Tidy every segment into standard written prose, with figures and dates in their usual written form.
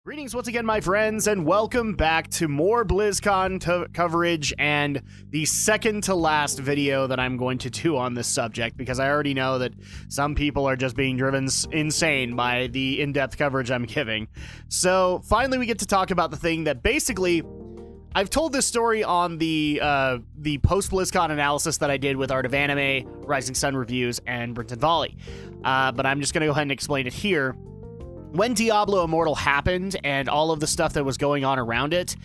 Greetings once again, my friends, and welcome back to more BlizzCon coverage and the second to last video that I'm going to do on this subject, because I already know that some people are just being driven insane by the in-depth coverage I'm giving. So finally we get to talk about the thing that basically, I've told this story on the post-BlizzCon analysis that I did with Art of Anime, Rising Sun Reviews, and Brenton Volley. But I'm just going to go ahead and explain it here. When Diablo Immortal happened and all of the stuff that was going on around it,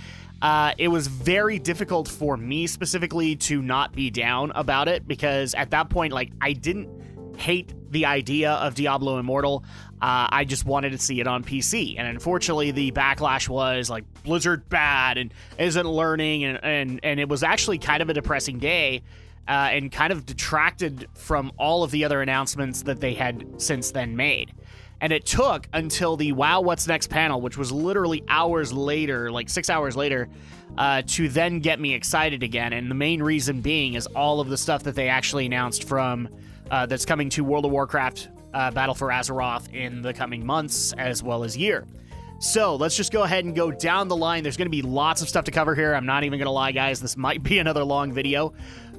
it was very difficult for me specifically to not be down about it, because at that point, like, I didn't hate the idea of Diablo Immortal. I just wanted to see it on PC. And unfortunately, the backlash was like, Blizzard bad and isn't learning. And it was actually kind of a depressing day and kind of detracted from all of the other announcements that they had since then made. And it took until the WoW What's Next panel, which was literally hours later, like 6 hours later, to then get me excited again. And the main reason being is all of the stuff that they actually announced from that's coming to World of Warcraft Battle for Azeroth in the coming months as well as year. So let's just go ahead and go down the line. There's going to be lots of stuff to cover here. I'm not even going to lie, guys. This might be another long video.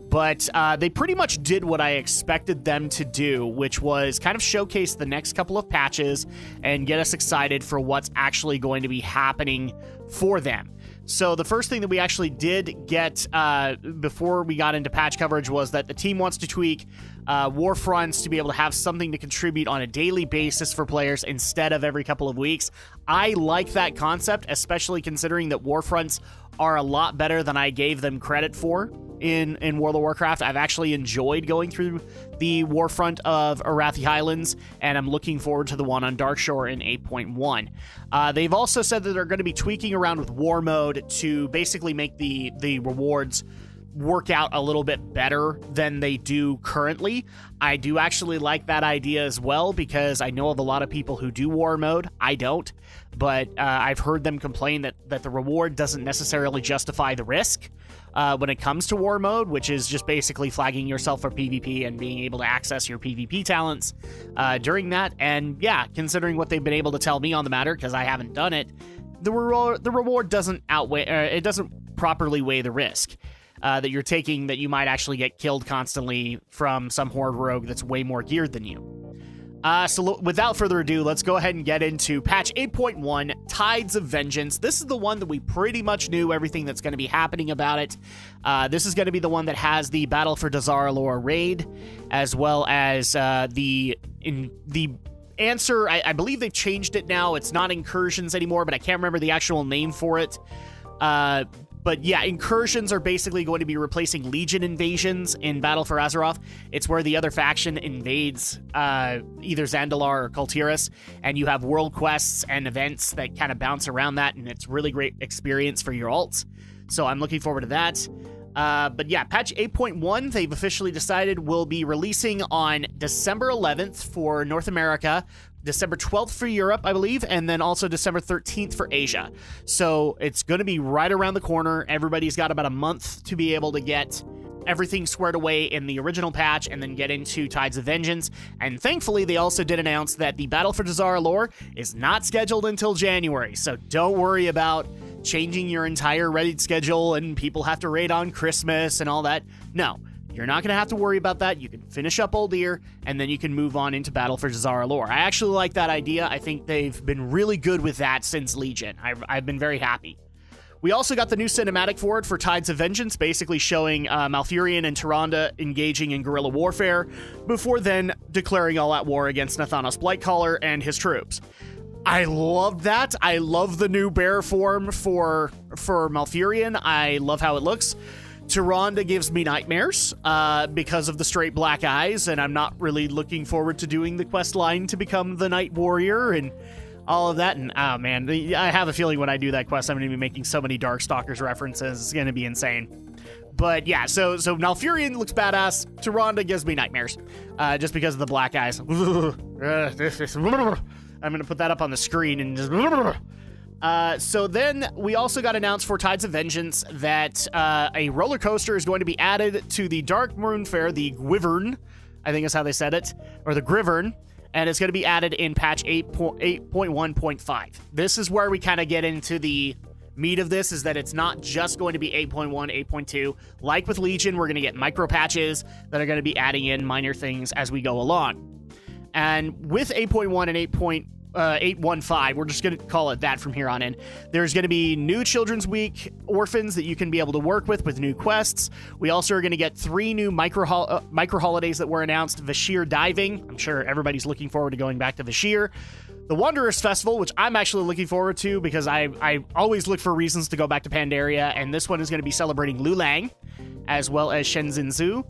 But they pretty much did what I expected them to do, which was kind of showcase the next couple of patches and get us excited for what's actually going to be happening for them. So the first thing that we actually did get before we got into patch coverage was that the team wants to tweak war fronts to be able to have something to contribute on a daily basis for players instead of every couple of weeks. I like that concept, especially considering that war fronts are a lot better than I gave them credit for in World of Warcraft. I've actually enjoyed going through the warfront of Arathi Highlands, and I'm looking forward to the one on Darkshore in 8.1. They've also said that they're going to be tweaking around with war mode to basically make the rewards work out a little bit better than they do currently. I do actually like that idea as well, because I know of a lot of people who do war mode. I don't, but I've heard them complain that the reward doesn't necessarily justify the risk when it comes to war mode, which is just basically flagging yourself for PvP and being able to access your PvP talents during that. And yeah, considering what they've been able to tell me on the matter, because I haven't done it, the reward doesn't outweigh, it doesn't properly weigh the risk that you're taking, that you might actually get killed constantly from some horde rogue that's way more geared than you. So without further ado, let's go ahead and get into patch 8.1, Tides of Vengeance. This is the one that we pretty much knew everything that's going to be happening about it. This is going to be the one that has the Battle for Dazar'alor raid, as well as the answer. I believe they've changed it now. It's not incursions anymore, but I can't remember the actual name for it. But yeah, incursions are basically going to be replacing Legion invasions in Battle for Azeroth. It's where the other faction invades either Zandalar or Kultiras, and you have world quests and events that kind of bounce around that, and it's really great experience for your alts. So I'm looking forward to that. But yeah, patch 8.1, they've officially decided will be releasing on December 11th for North America, December 12th for Europe, I believe, and then also December 13th for Asia. So it's going to be right around the corner. Everybody's got about a month to be able to get everything squared away in the original patch and then get into Tides of Vengeance. And thankfully, they also did announce that the Battle for Dazar'alor is not scheduled until January. So don't worry about changing your entire raid schedule and people have to raid on Christmas and all that. No. You're not going to have to worry about that. You can finish up Old Year, and then you can move on into Battle for Dazar'alor. I actually like that idea. I think they've been really good with that since Legion. I've been very happy. We also got the new cinematic for it for Tides of Vengeance, basically showing Malfurion and Tyrande engaging in guerrilla warfare, before then declaring all-out war against Nathanos Blightcaller and his troops. I love that. I love the new bear form for Malfurion. I love how it looks. Tyrande gives me nightmares because of the straight black eyes, and I'm not really looking forward to doing the quest line to become the Night Warrior and all of that. And oh man, I have a feeling when I do that quest, I'm going to be making so many Darkstalkers references. It's going to be insane. But yeah, so Malfurion looks badass. Tyrande gives me nightmares just because of the black eyes. I'm going to put that up on the screen and just... So then we also got announced for Tides of Vengeance that a roller coaster is going to be added to the Dark Moon Fair, the Gwivern, I think is how they said it, or the Grivern. and it's going to be added in patch 8.1.5. This is where we kind of get into the meat of this, is that it's not just going to be 8.1, 8.2. Like with Legion, we're going to get micro patches that are going to be adding in minor things as we go along. And with 8.1 and 8.15, we're just going to call it that from here on in, there's going to be new Children's Week orphans that you can be able to work with new quests. We also are going to get 3 new micro holidays that were announced. Vashir Diving, I'm sure everybody's looking forward to going back to Vashir. The Wanderers Festival, which I'm actually looking forward to because I always look for reasons to go back to Pandaria, and this one is going to be celebrating Lulang, as well as Shenzhen Zoo.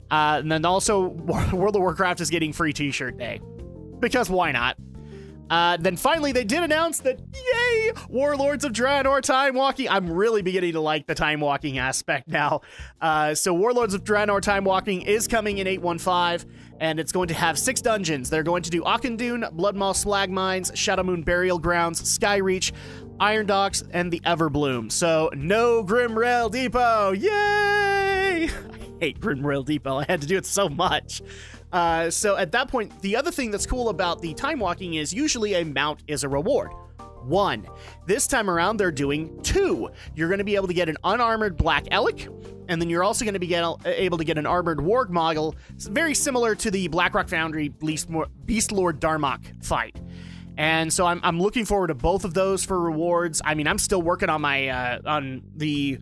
And then also, World of Warcraft is getting free t-shirt day, because why not? Then finally, they did announce that, yay, Warlords of Draenor Time Walking. I'm really beginning to like the time walking aspect now. So Warlords of Draenor Time Walking is coming in 8.15, and it's going to have 6 dungeons. They're going to do Auchendoon, Bloodmaw Slag Mines, Shadowmoon Burial Grounds, Skyreach, Iron Docks, and the Everbloom. So no Grimrail Depot. Yay! I hate Grimrail Depot. I had to do it so much. So at that point, the other thing that's cool about the time walking is usually a mount is a reward. 1. This time around, they're doing 2. You're going to be able to get an unarmored Black Elk, and then you're also going to be able to get an armored Warg Moggle, very similar to the Blackrock Foundry Beast Lord Darmok fight. And so I'm looking forward to both of those for rewards. I mean, I'm still working on my on the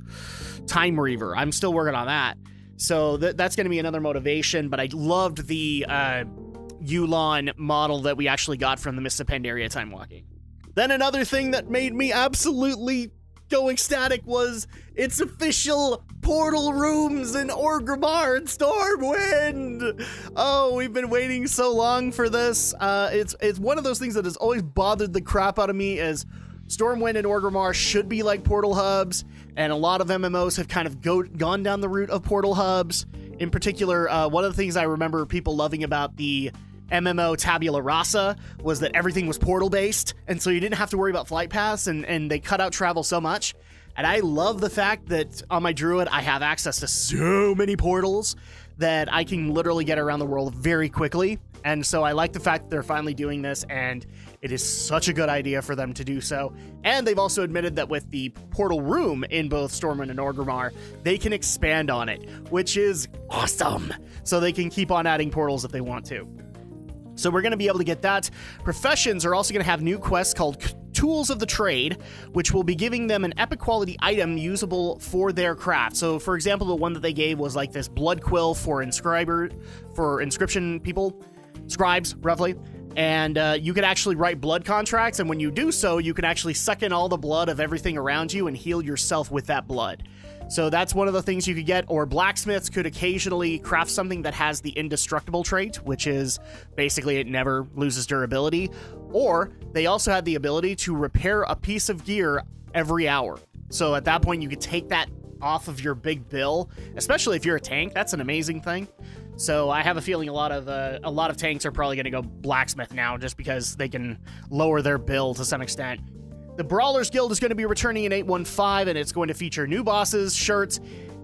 Time Reaver. I'm still working on that. So that's going to be another motivation, but I loved the Yulon model that we actually got from the Mists of Pandaria Time Walking. Then another thing that made me absolutely go ecstatic was it's official portal rooms in Orgrimmar and Stormwind. Oh, we've been waiting so long for this. It's one of those things that has always bothered the crap out of me, as Stormwind and Orgrimmar should be like portal hubs, and a lot of MMOs have kind of gone down the route of portal hubs. In particular, one of the things I remember people loving about the MMO Tabula Rasa was that everything was portal based, and so you didn't have to worry about flight paths, and they cut out travel so much. And I love the fact that on my Druid I have access to so many portals that I can literally get around the world very quickly. And so I like the fact that they're finally doing this, and it is such a good idea for them to do so. And they've also admitted that with the portal room in both Stormwind and Orgrimmar, they can expand on it, which is awesome. So they can keep on adding portals if they want to. So we're going to be able to get that. Professions are also going to have new quests called Tools of the Trade, which will be giving them an epic quality item usable for their craft. So, for example, the one that they gave was like this blood quill for inscription people, scribes, roughly. And you could actually write blood contracts, and when you do so, you can actually suck in all the blood of everything around you and heal yourself with that blood. So that's one of the things you could get. Or blacksmiths could occasionally craft something that has the indestructible trait, which is basically it never loses durability. Or they also had the ability to repair a piece of gear every hour. So at that point, you could take that off of your big bill, especially if you're a tank. That's an amazing thing. So I have a feeling a lot of tanks are probably going to go blacksmith now, just because they can lower their bill to some extent. The Brawlers Guild is going to be returning in 8.15, and it's going to feature new bosses, shirts,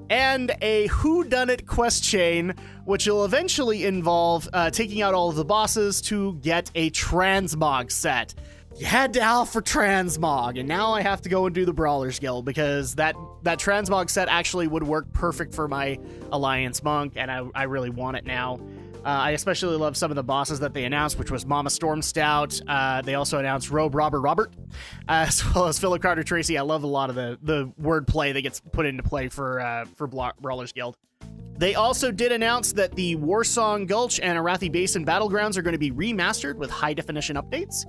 and a whodunit quest chain, which will eventually involve taking out all of the bosses to get a transmog set. You had to owl for transmog, and now I have to go and do the Brawlers Guild, because that transmog set actually would work perfect for my Alliance Monk, and I really want it now. I especially love some of the bosses that they announced, which was Mama Storm Stout. They also announced Robe Robber Robert, as well as Philip Carter Tracy. I love a lot of the wordplay that gets put into play for Brawlers Guild. They also did announce that the Warsong Gulch and Arathi Basin Battlegrounds are going to be remastered with high-definition updates.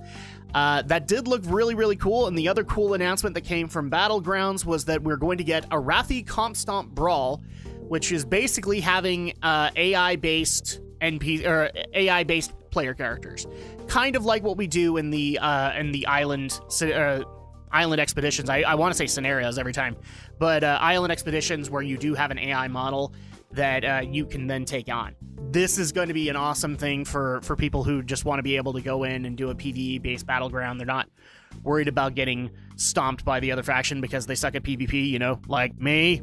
That did look really, really cool, and the other cool announcement that came from Battlegrounds was that we're going to get Arathi Comp Stomp Brawl, which is basically having AI-based AI-based player characters, kind of like what we do in the island expeditions. I want to say scenarios every time, but island expeditions where you do have an AI model that you can then take on. This is going to be an awesome thing for people who just want to be able to go in and do a PvE-based battleground. They're not worried about getting stomped by the other faction because they suck at PvP, like me.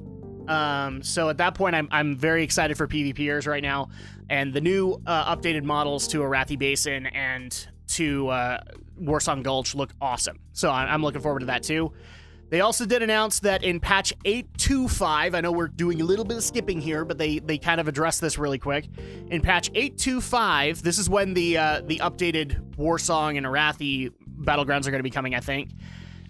So at that point, I'm very excited for PvPers right now, and the new updated models to Arathi Basin and to Warsong Gulch look awesome. So I'm looking forward to that too. They also did announce that in patch 8.2.5, I know we're doing a little bit of skipping here, but they kind of addressed this really quick. In patch 8.2.5, this is when the updated Warsong and Arathi Battlegrounds are going to be coming, I think,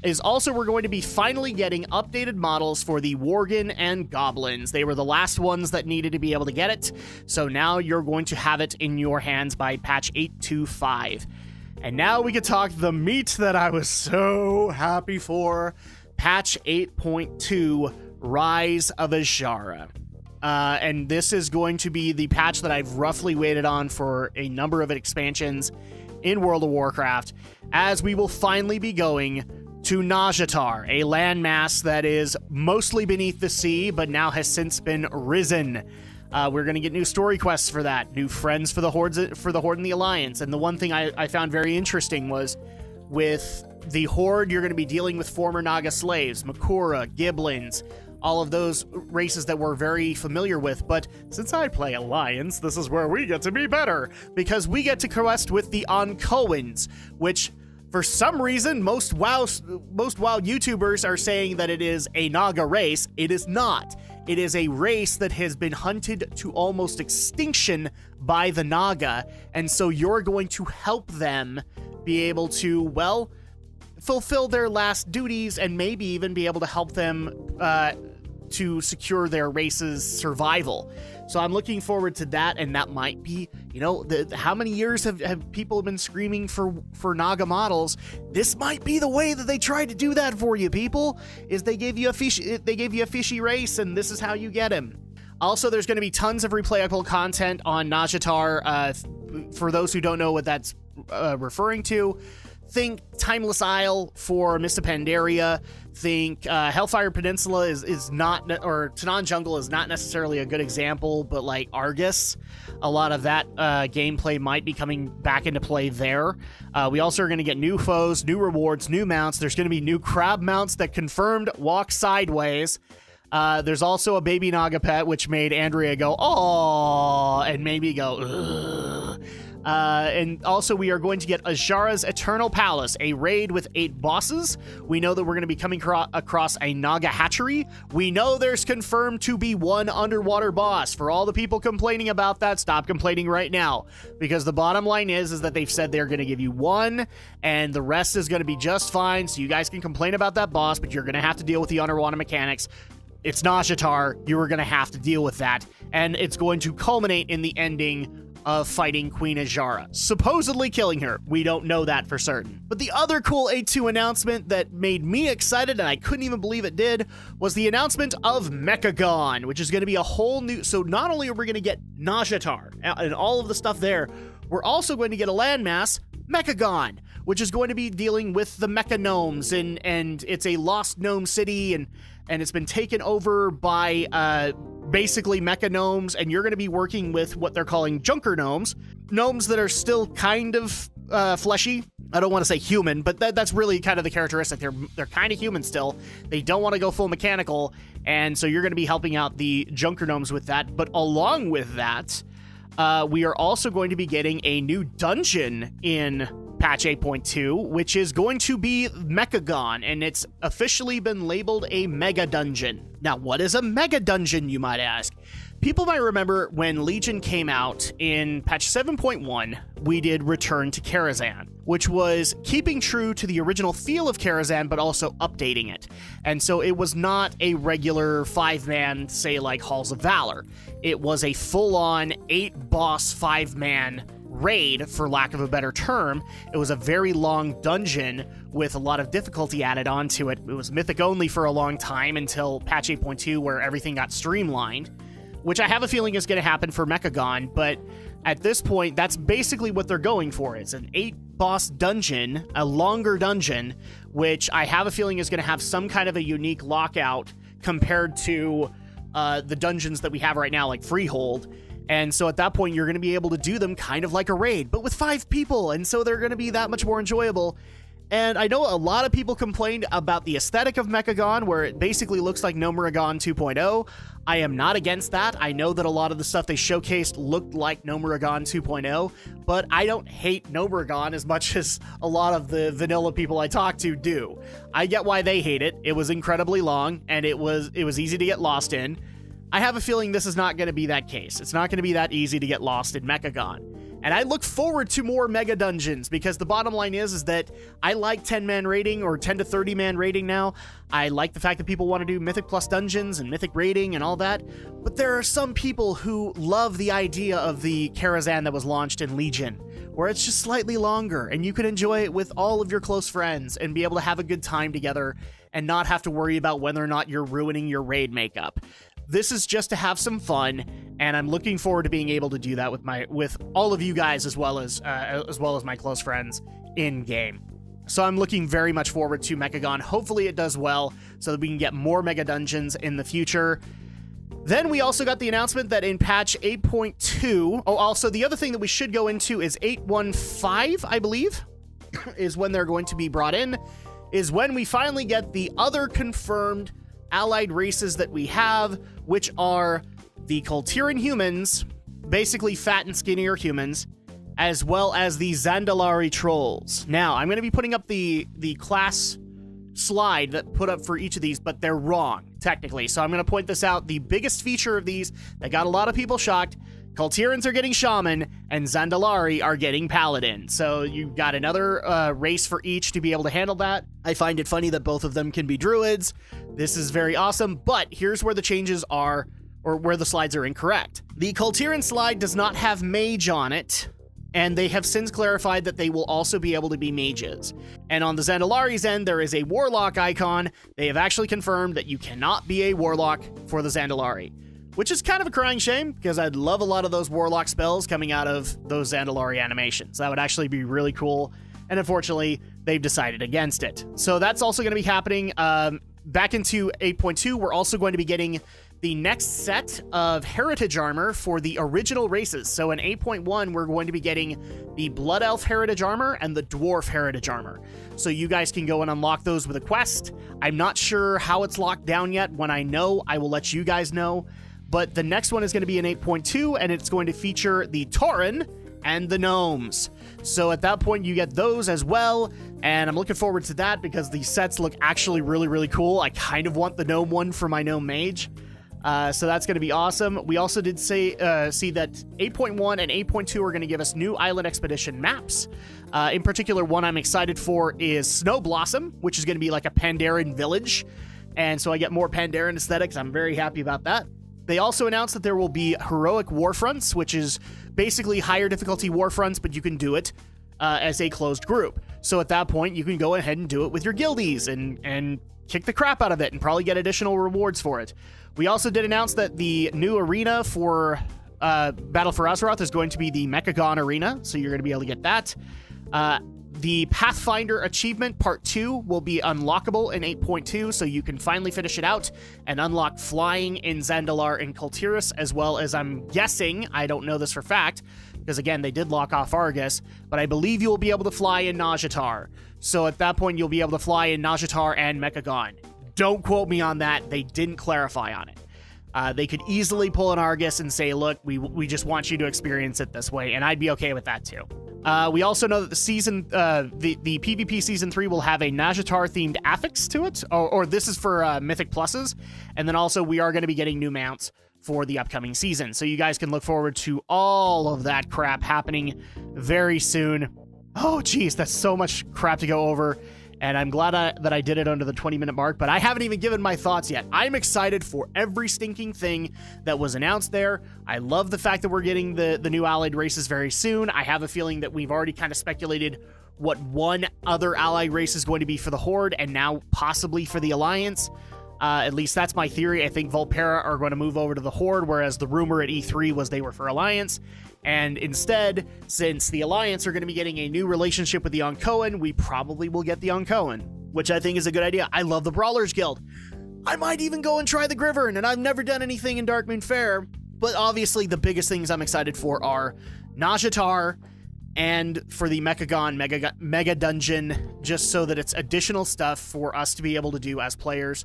is also we're going to be finally getting updated models for the Worgen and Goblins. They were the last ones that needed to be able to get it, so now you're going to have it in your hands by patch 8.2.5. And now we can talk the meat that I was so happy for. Patch 8.2, Rise of Azshara. And this is going to be the patch that I've roughly waited on for a number of expansions in World of Warcraft, as we will finally be going to Nazjatar, a landmass that is mostly beneath the sea, but now has since been risen. We're going to get new story quests for that, new friends for the Horde and the Alliance. And the one thing I found very interesting was with the Horde, you're going to be dealing with former Naga slaves, Makura, Giblins, all of those races that we're very familiar with. But since I play Alliance, this is where we get to be better, because we get to quest with the Oncoans, which for some reason most WoW YouTubers are saying that it is a Naga race. It is not. It is a race that has been hunted to almost extinction by the Naga, and so you're going to help them be able to, well, fulfill their last duties and maybe even be able to help them to secure their race's survival. So I'm looking forward to that, and that might be, how many years have people been screaming for Naga models? This might be the way that they tried to do that for you, people, is they gave you a fishy race, and this is how you get him. Also, there's going to be tons of replayable content on Nazjatar. For those who don't know what that's referring to, think Timeless Isle for Mist of Pandaria. Think Hellfire Peninsula is not, or Tanan Jungle is not necessarily a good example, but like Argus, a lot of that gameplay might be coming back into play there. We also are going to get new foes, new rewards, new mounts. There's going to be new crab mounts that confirmed walk sideways. There's also a baby Naga pet, which made Andrea go, "Aww," and maybe go, "Ugh." And also we are going to get Azshara's Eternal Palace, a raid with 8 bosses. We know that we're going to be coming across a Naga hatchery. We know there's confirmed to be 1 underwater boss. For all the people complaining about that, stop complaining right now, because the bottom line is that they've said they're going to give you 1 and the rest is going to be just fine. So you guys can complain about that boss, but you're going to have to deal with the underwater mechanics. It's Nazjatar. You are going to have to deal with that, and it's going to culminate in the ending of fighting Queen Azshara, supposedly killing her. We don't know that for certain. But the other cool 8.2 announcement that made me excited, and I couldn't even believe it did, was the announcement of Mechagon, which is going to be a whole new... So not only are we going to get Nazjatar and all of the stuff there, we're also going to get a landmass, Mechagon, which is going to be dealing with the Mecha Gnomes, and it's a lost gnome city, and it's been taken over by basically Mecha Gnomes, and you're going to be working with what they're calling Junker Gnomes, gnomes that are still kind of fleshy. I don't want to say human, but that's really kind of the characteristic. They're kind of human still. They don't want to go full mechanical, and so you're going to be helping out the Junker Gnomes with that. But along with that, we are also going to be getting a new dungeon in patch 8.2, which is going to be Mechagon, and it's officially been labeled a mega dungeon. Now, what is a mega dungeon, you might ask? People might remember when Legion came out in patch 7.1, we did Return to Karazhan, which was keeping true to the original feel of Karazhan, but also updating it. And so it was not a regular 5-man, say like Halls of Valor. It was a full-on 8-boss 5-man raid, for lack of a better term. It was a very long dungeon with a lot of difficulty added onto it. It was mythic only for a long time until patch 8.2, where everything got streamlined, which I have a feeling is going to happen for Mechagon, but at this point, that's basically what they're going for. It's an 8-boss dungeon, a longer dungeon, which I have a feeling is going to have some kind of a unique lockout compared to the dungeons that we have right now, like Freehold. And so at that point, you're going to be able to do them kind of like a raid, but with 5 people, and so they're going to be that much more enjoyable. And I know a lot of people complained about the aesthetic of Mechagon, where it basically looks like Nomuragon 2.0. I am not against that. I know that a lot of the stuff they showcased looked like Nomuragon 2.0, but I don't hate Nomuragon as much as a lot of the vanilla people I talk to do. I get why they hate it. It was incredibly long, and it was easy to get lost in. I have a feeling this is not going to be that case. It's not going to be that easy to get lost in Mechagon. And I look forward to more mega dungeons, because the bottom line is that I like 10-man raiding, or 10 to 30-man raiding now. I like the fact that people want to do Mythic Plus dungeons and Mythic raiding and all that. But there are some people who love the idea of the Karazhan that was launched in Legion, where it's just slightly longer and you can enjoy it with all of your close friends and be able to have a good time together and not have to worry about whether or not you're ruining your raid makeup. This is just to have some fun, and I'm looking forward to being able to do that with all of you guys, as well as my close friends in game. So I'm looking very much forward to Mechagon. Hopefully it does well, so that we can get more mega dungeons in the future. Then we also got the announcement that in patch 8.2, also the other thing that we should go into is 8.15, I believe, is when they're going to be brought in, is when we finally get the other confirmed allied races that we have, which are the Kultiran humans, basically fat and skinnier humans, as well as the Zandalari trolls. Now, I'm going to be putting up the class slide that put up for each of these, but they're wrong, technically. So I'm going to point this out. The biggest feature of these that got a lot of people shocked: Kultirans are getting Shaman, and Zandalari are getting Paladin. So you've got another race for each to be able to handle that. I find it funny that both of them can be Druids. This is very awesome, but here's where the changes are, or where the slides are incorrect. The Kultiran slide does not have Mage on it, and they have since clarified that they will also be able to be mages. And on the Zandalari's end, there is a Warlock icon. They have actually confirmed that you cannot be a Warlock for the Zandalari, which is kind of a crying shame, because I'd love a lot of those Warlock spells coming out of those Zandalari animations. That would actually be really cool, and unfortunately, they've decided against it. So that's also going to be happening. Back into 8.2, we're also going to be getting the next set of heritage armor for the original races. So in 8.1, we're going to be getting the Blood Elf heritage armor and the Dwarf heritage armor. So you guys can go and unlock those with a quest. I'm not sure how it's locked down yet. When I know, I will let you guys know. But the next one is going to be in 8.2, and it's going to feature the Tauren and the Gnomes. So at that point, you get those as well, and I'm looking forward to that because these sets look actually really, really cool. I kind of want the Gnome one for my Gnome Mage. So that's going to be awesome. We also did see that 8.1 and 8.2 are going to give us new Island Expedition maps. In particular, one I'm excited for is Snow Blossom, which is going to be like a Pandaren village. And so I get more Pandaren aesthetics. I'm very happy about that. They also announced that there will be Heroic Warfronts, which is basically higher difficulty Warfronts, but you can do it as a closed group. So at that point, you can go ahead and do it with your guildies and kick the crap out of it and probably get additional rewards for it. We also did announce that the new arena for Battle for Azeroth is going to be the Mechagon Arena, so you're going to be able to get that. The Pathfinder Achievement Part 2 will be unlockable in 8.2, so you can finally finish it out and unlock flying in Zandalar and Kultiras, as well as, I'm guessing, I don't know this for fact, because again, they did lock off Argus, but I believe you'll be able to fly in Najatar. So at that point, you'll be able to fly in Najatar and Mechagon. Don't quote me on that. They didn't clarify on it. They could easily pull an Argus and say, look, we just want you to experience it this way, and I'd be okay with that too. We also know that the season, the PvP Season 3 will have a Najatar-themed affix to it, or this is for Mythic Pluses, and then also we are going to be getting new mounts for the upcoming season. So you guys can look forward to all of that crap happening very soon. Oh, geez, that's so much crap to go over. And I'm glad that I did it under the 20-minute mark, but I haven't even given my thoughts yet. I'm excited for every stinking thing that was announced there. I love the fact that we're getting the new allied races very soon. I have a feeling that we've already kind of speculated what one other allied race is going to be for the Horde, and now possibly for the Alliance. At least that's my theory. I think Volpera are going to move over to the Horde, whereas the rumor at E3 was they were for Alliance. And instead, since the Alliance are going to be getting a new relationship with the Oncoan, we probably will get the Oncoan, which I think is a good idea. I love the Brawlers Guild. I might even go and try the Grivern, and I've never done anything in Darkmoon Fair. But obviously, the biggest things I'm excited for are Najatar and for the Mega Dungeon, just so that it's additional stuff for us to be able to do as players.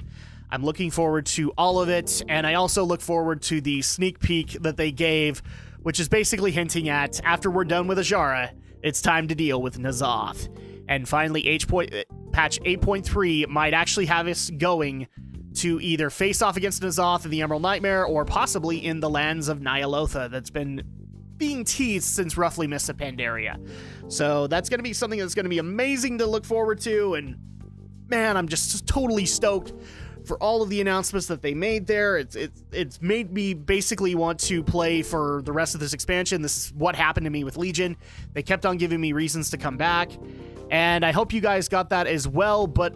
I'm looking forward to all of it, and I also look forward to the sneak peek that they gave, which is basically hinting at, after we're done with Azara, it's time to deal with N'Zoth. And finally, patch 8.3 might actually have us going to either face off against N'Zoth in the Emerald Nightmare, or possibly in the lands of Ny'alotha that's been being teased since roughly Mists of Pandaria. So that's going to be something that's going to be amazing to look forward to, and man, I'm just totally stoked for all of the announcements that they made there. It's made me basically want to play for the rest of this expansion. This is what happened to me with Legion. They kept on giving me reasons to come back, and I hope you guys got that as well. But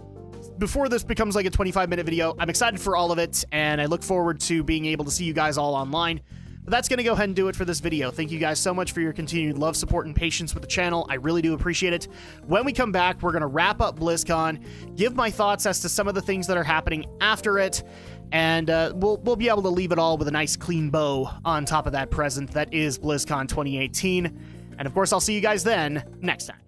before this becomes like a 25-minute video, I'm excited for all of it, and I look forward to being able to see you guys all online. But that's going to go ahead and do it for this video. Thank you guys so much for your continued love, support, and patience with the channel. I really do appreciate it. When we come back, we're going to wrap up BlizzCon, give my thoughts as to some of the things that are happening after it, and we'll be able to leave it all with a nice clean bow on top of that present that is BlizzCon 2018. And of course, I'll see you guys then next time.